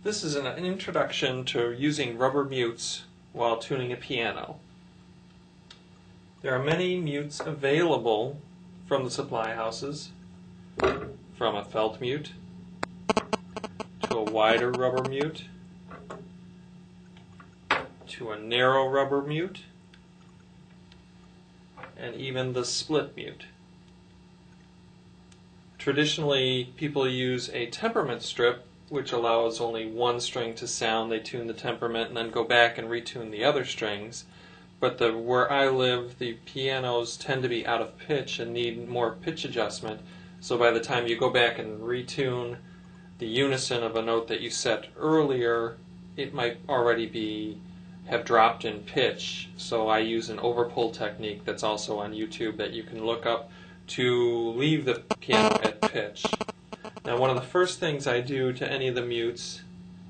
This is an introduction to using rubber mutes while tuning a piano. There are many mutes available from the supply houses, from a felt mute to a wider rubber mute to a narrow rubber mute and even the split mute. Traditionally, people use a temperament strip, which allows only one string to sound. They tune the temperament and then go back and retune the other strings. But where I live, the pianos tend to be out of pitch and need more pitch adjustment. So by the time you go back and retune the unison of a note that you set earlier, it might already have dropped in pitch. So I use an overpull technique that's also on YouTube that you can look up to leave the piano at pitch. Now, one of the first things I do to any of the mutes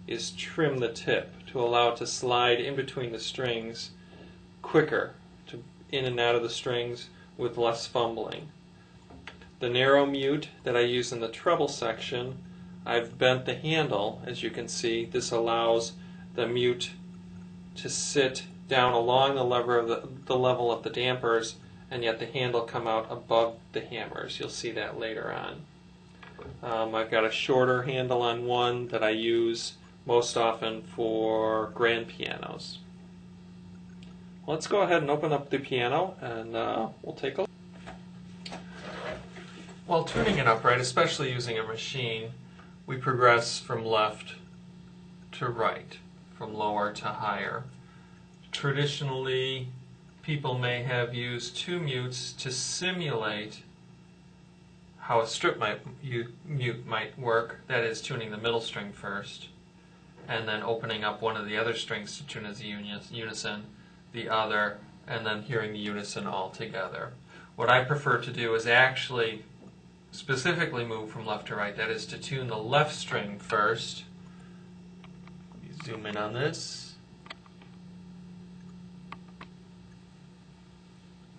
is trim the tip to allow it to slide in between the strings quicker, to in and out of the strings with less fumbling. The narrow mute that I use in the treble section, I've bent the handle, as you can see. This allows the mute to sit down along the level of the dampers, and yet the handle come out above the hammers. You'll see that later on. I've got a shorter handle on one that I use most often for grand pianos. Let's go ahead and open up the piano and we'll take a look. While tuning it upright, especially using a machine, we progress from left to right, from lower to higher. Traditionally, people may have used two mutes to simulate how a strip mute might work, that is, tuning the middle string first, and then opening up one of the other strings to tune as a unison, the other, and then hearing the unison all together. What I prefer to do is actually specifically move from left to right, that is, to tune the left string first. Let me zoom in on this.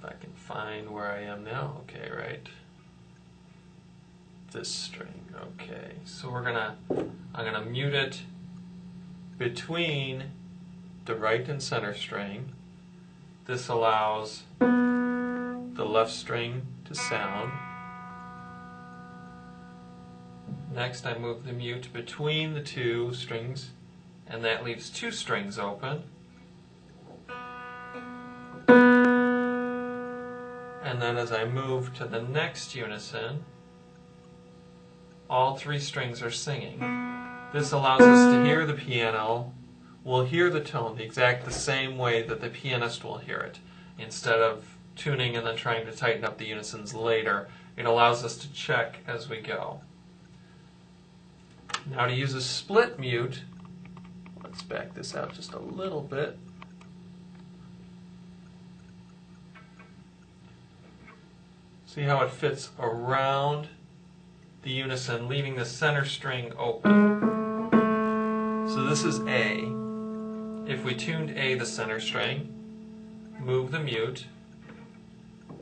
If I can find where I am now. Okay, right. This string. Okay, so I'm gonna mute it between the right and center string. This allows the left string to sound. Next, I move the mute between the two strings, and that leaves two strings open. And then as I move to the next unison, all three strings are singing. This allows us to hear the piano. We'll hear the tone the same way that the pianist will hear it. Instead of tuning and then trying to tighten up the unisons later, it allows us to check as we go. Now to use a split mute, let's back this out just a little bit. See how it fits around the unison, leaving the center string open. So this is A. If we tuned A, the center string, move the mute.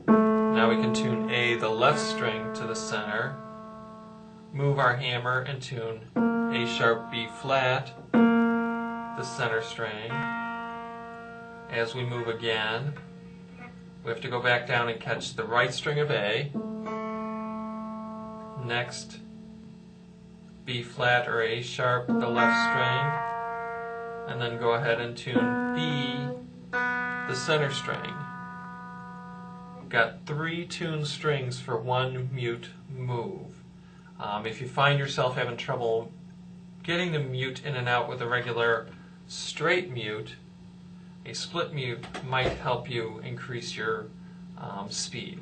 Now we can tune A, the left string, to the center, move our hammer and tune A sharp, B flat, the center string. As we move again, we have to go back down and catch the right string of A. Next, B flat or A sharp, the left string, and then go ahead and tune B, the center string. We've got three tuned strings for one mute move. If you find yourself having trouble getting the mute in and out with a regular straight mute, a split mute might help you increase your speed.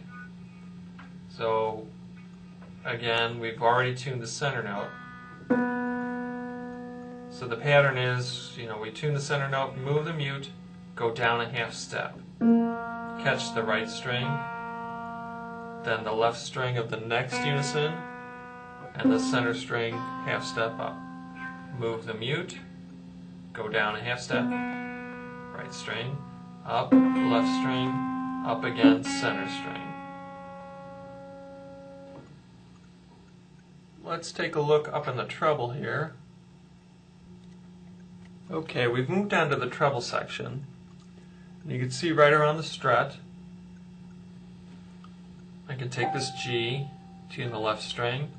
So again, we've already tuned the center note. So the pattern is, we tune the center note, move the mute, go down a half step, catch the right string, then the left string of the next unison, and the center string half step up. Move the mute, go down a half step, right string, up, left string, up again, center string. Let's take a look up in the treble here. Okay, we've moved on to the treble section. And you can see right around the strut, I can take this G, tune the left string.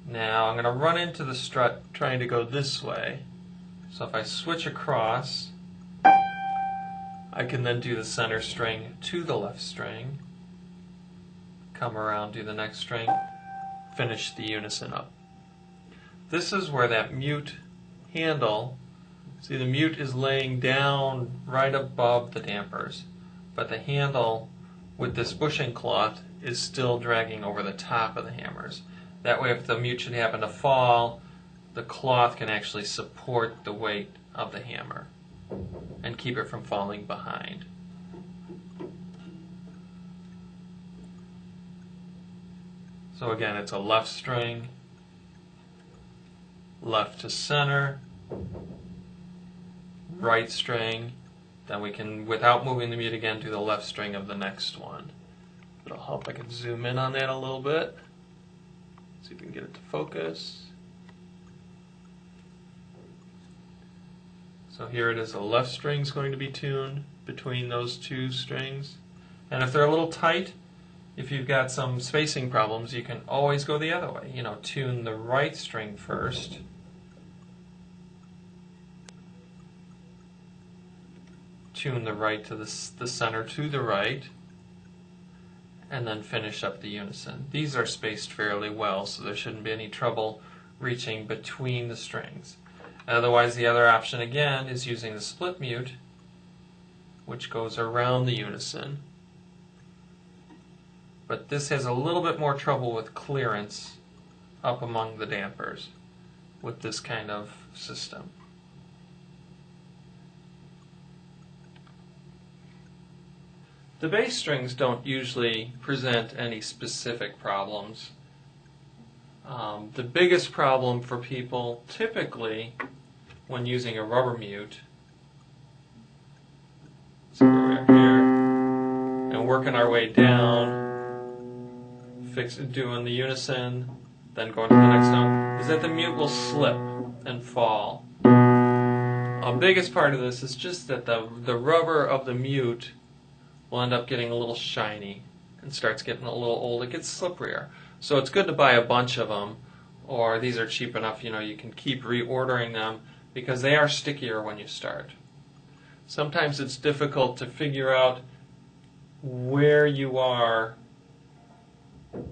Now I'm going to run into the strut trying to go this way. So if I switch across, I can then do the center string to the left string, come around, do the next string, finish the unison up. This is where that mute handle, see the mute is laying down right above the dampers, but the handle with this bushing cloth is still dragging over the top of the hammers. That way if the mute should happen to fall, the cloth can actually support the weight of the hammer and keep it from falling behind. So again, it's a left string, left to center, right string, then we can, without moving the mute again, do the left string of the next one. It'll help, I can zoom in on that a little bit. See if we can get it to focus. So here it is, the left string is going to be tuned between those two strings. And if they're a little tight, if you've got some spacing problems, you can always go the other way. You know, tune the right string first. Tune the right to the center to the right, and then finish up the unison. These are spaced fairly well, so there shouldn't be any trouble reaching between the strings. Otherwise, the other option again is using the split mute, which goes around the unison. But this has a little bit more trouble with clearance up among the dampers with this kind of system. The bass strings don't usually present any specific problems. The biggest problem for people typically when using a rubber mute, so we're here and working our way down, doing the unison, then going to the next note, is that the mute will slip and fall. The biggest part of this is just that the rubber of the mute will end up getting a little shiny and starts getting a little old. It gets slipperier. So it's good to buy a bunch of them, or these are cheap enough, you can keep reordering them because they are stickier when you start. Sometimes it's difficult to figure out where you are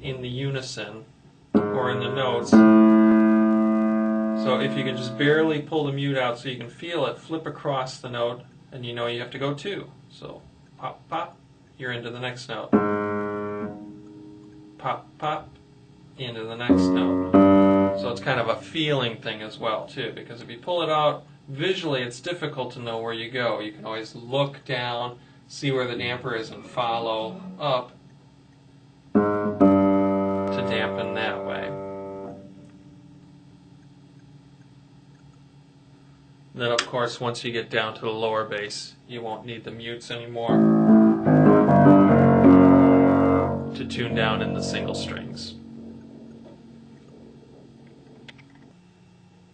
in the unison or in the notes. So if you can just barely pull the mute out so you can feel it, flip across the note, and you know you have to go 2. So pop, pop, you're into the next note. Pop, pop, into the next note. So it's kind of a feeling thing as well, too, because if you pull it out, visually it's difficult to know where you go. You can always look down, see where the damper is, and follow up to dampen that way. Then, of course, once you get down to the lower bass, you won't need the mutes anymore to tune down in the single strings.